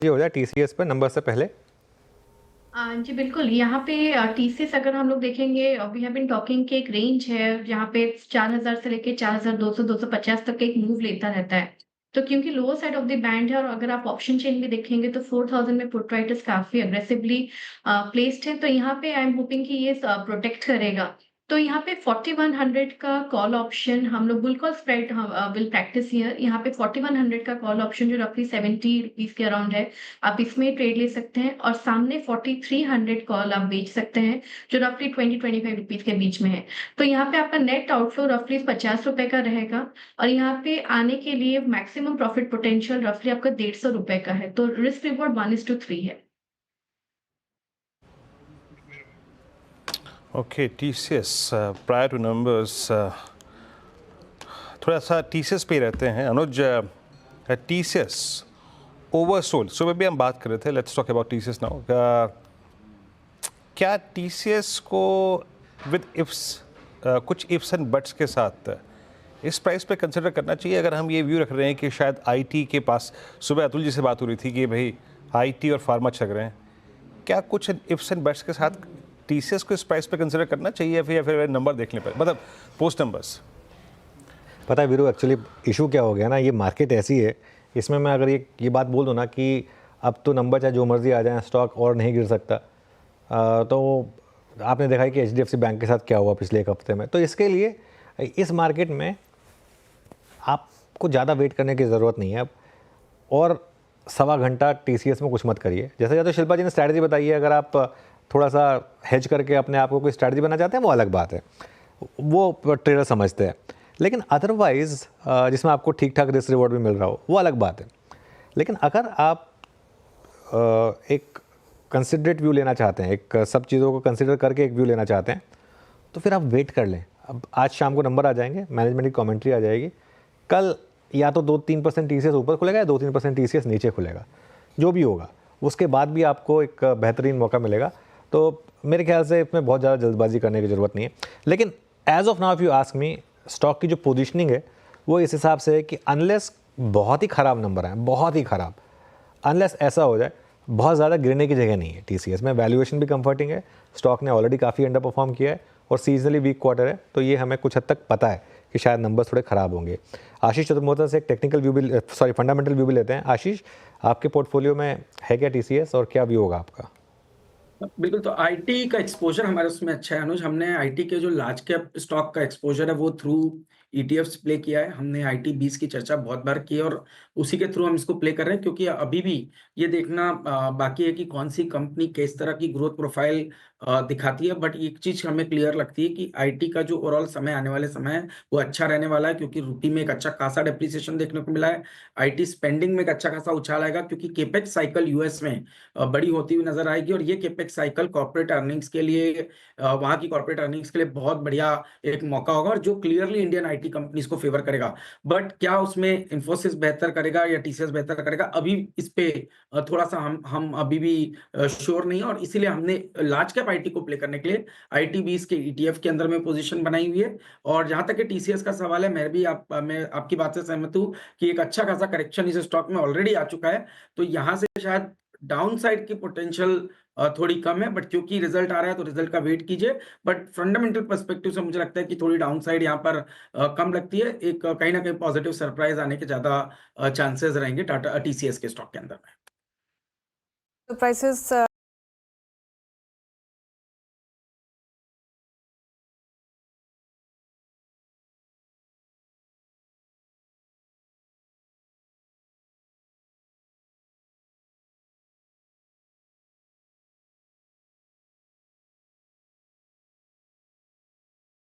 ये हो जाए टीसीएस पे नंबर से पहले। जी बिल्कुल, यहाँ पे टीसीएस अगर हम लोग देखेंगे, वी हैव बीन टॉकिंग कि एक रेंज है जहाँ पे 4000 से लेके 4200 250 तक का एक मूव लेता रहता है। तो क्योंकि lower side of the band है और अगर आप ऑप्शन चेन भी देखेंगे तो 4000 में पुट राइटर्स काफी अग्रेसिवली प्लेस्ड है, तो यहाँ पे आई एम होपिंग कि ये प्रोटेक्ट करेगा। तो यहाँ पे 4100 का कॉल ऑप्शन हम लोग bull call spread will practice here. यहाँ पे 4100 का कॉल ऑप्शन जो रफली 70 रुपीज के अराउंड है, आप इसमें ट्रेड ले सकते हैं और सामने 4300 कॉल आप बेच सकते हैं जो रफली 20-25 रुपीज के बीच में है। तो यहाँ पे आपका नेट आउटफ्लो रफली 50 रुपए का रहेगा और यहाँ पे आने के लिए मैक्सिमम प्रॉफिट पोटेंशियल रफली आपका 150 रुपए का है, तो रिस्क रिवॉर्ड 1:3 है। Okay, TCS prior two numbers थोड़ा सा टीसीएस पे ही रहते हैं अनुज। टीसीएस ओवरसोल्ड, सुबह भी हम बात कर रहे थे, let's talk about TCS now. क्या टीसीएस को विद इफ्स कुछ इफ्स एंड बट्स के साथ इस प्राइस पे कंसिडर करना चाहिए? अगर हम ये व्यू रख रहे हैं कि शायद आईटी के पास, सुबह अतुल जी से बात हो रही थी कि भाई आईटी और फार्मा चल रहे हैं, क्या कुछ इफ्स एंड बट्स के साथ टीसीएस को इस प्राइस पे कंसिडर करना चाहिए या फिर नंबर देखने पर, मतलब पोस्ट नंबर्स? पता है वीरू, एक्चुअली इशू क्या हो गया ना, ये मार्केट ऐसी है, इसमें मैं अगर ये बात बोल दूँ ना कि अब तो नंबर चाहे जो मर्जी आ जाए, स्टॉक और नहीं गिर सकता। तो आपने देखा है कि एचडीएफसी बैंक के साथ क्या हुआ पिछले एक हफ्ते में। तो इसके लिए इस मार्केट में आपको ज़्यादा वेट करने की ज़रूरत नहीं है अब, और सवा घंटा टीसीएस में कुछ मत करिए। जैसे जैसे शिल्पा जी ने स्ट्रैटेजी बताई है, अगर आप थोड़ा सा हेज करके अपने आप को कोई स्ट्रैटेजी बनाना चाहते हैं वो अलग बात है, वो ट्रेडर समझते हैं। लेकिन अदरवाइज़ जिसमें आपको ठीक ठाक रिस्क रिवॉर्ड भी मिल रहा हो वो अलग बात है। लेकिन अगर आप एक कंसिडरेट व्यू लेना चाहते हैं, एक सब चीज़ों को कंसिडर करके एक व्यू लेना चाहते हैं, तो फिर आप वेट कर लें। अब आज शाम को नंबर आ जाएंगे, मैनेजमेंट की कमेंट्री आ जाएगी, कल या तो 2-3% टीसीएस ऊपर खुलेगा या 2-3% टीसीएस नीचे खुलेगा, जो भी होगा उसके बाद भी आपको एक बेहतरीन मौका मिलेगा। तो मेरे ख्याल से इसमें बहुत ज़्यादा जल्दबाजी करने की ज़रूरत नहीं है। लेकिन as of now if you ask me, stock की जो पोजीशनिंग है वो इस हिसाब से है कि अनलेस बहुत ही ख़राब नंबर आए, बहुत ही ख़राब, अनलेस ऐसा हो जाए, बहुत ज़्यादा गिरने की जगह नहीं है टीसीएस में। वैल्यूएशन भी कंफर्टिंग है, स्टॉक ने ऑलरेडी काफ़ी अंडर परफॉर्म किया है और सीजनली वीक क्वार्टर है, तो ये हमें कुछ हद तक पता है कि शायद नंबर्स थोड़े ख़राब होंगे। आशीष चतुर्वेदी से एक टेक्निकल व्यू भी, फंडामेंटल व्यू भी लेते हैं। आशीष, आपके पोर्टफोलियो में है क्या टीसीएस और क्या व्यू होगा आपका? बिल्कुल, तो आईटी का एक्सपोजर हमारे उसमें अच्छा है अनुज। हमने आईटी के जो लार्ज कैप स्टॉक का एक्सपोजर है वो थ्रू ईटीएफ्स प्ले किया है। हमने आईटी 20 की चर्चा बहुत बार की है और उसी के थ्रू हम इसको प्ले कर रहे हैं, क्योंकि अभी भी ये देखना बाकी है कि कौन सी कंपनी किस तरह की ग्रोथ प्रोफाइल दिखाती है। बट एक चीज हमें क्लियर लगती है कि आईटी का जो ओवरऑल समय, आने वाले समय है, वो अच्छा रहने वाला है, क्योंकि रूपी में एक अच्छा खासा डेप्रिसिएशन देखने को मिला है। आईटी स्पेंडिंग में एक अच्छा खासा उछाल आएगा, क्योंकि केपेक्स साइकिल यूएस में बड़ी होती हुई नजर आएगी और ये केपेक्स साइकिल कॉर्पोरेट अर्निंग्स के लिए, वहां की कॉर्पोरेट अर्निंग्स के लिए बहुत बढ़िया एक मौका होगा और जो क्लियरली इंडियन आईटी कंपनीज को फेवर करेगा। बट क्या उसमें इंफोसिस बेहतर करेगा या टीसीएस बेहतर करेगा, अभी इस पे थोड़ा सा हम अभी भी श्योर नहीं है, और इसीलिए हमने लार्ज कैप आईटी को प्ले करने के लिए आईटी 20 के ईटीएफ के अंदर में पोजीशन बनाई हुई है। और जहां तक कि टीसीएस का सवाल है, मैं आपकी बात से सहमत हूं कि एक अच्छा खासा करेक्शन इस स्टॉक में ऑलरेडी आ चुका है, तो यहां से शायद डाउन साइड की पोटेंशियल थोड़ी कम है। बट क्योंकि रिजल्ट आ रहा है तो रिजल्ट का वेट कीजिए। बट फंडामेंटल पर्सपेक्टिव से मुझे लगता है कि थोड़ी डाउन साइड यहाँ पर कम लगती है। एक कहीं ना कहीं पॉजिटिव सरप्राइज आने के ज्यादा चांसेस रहेंगे टाटा टीसीएस के स्टॉक के अंदर में। तो प्राइसेस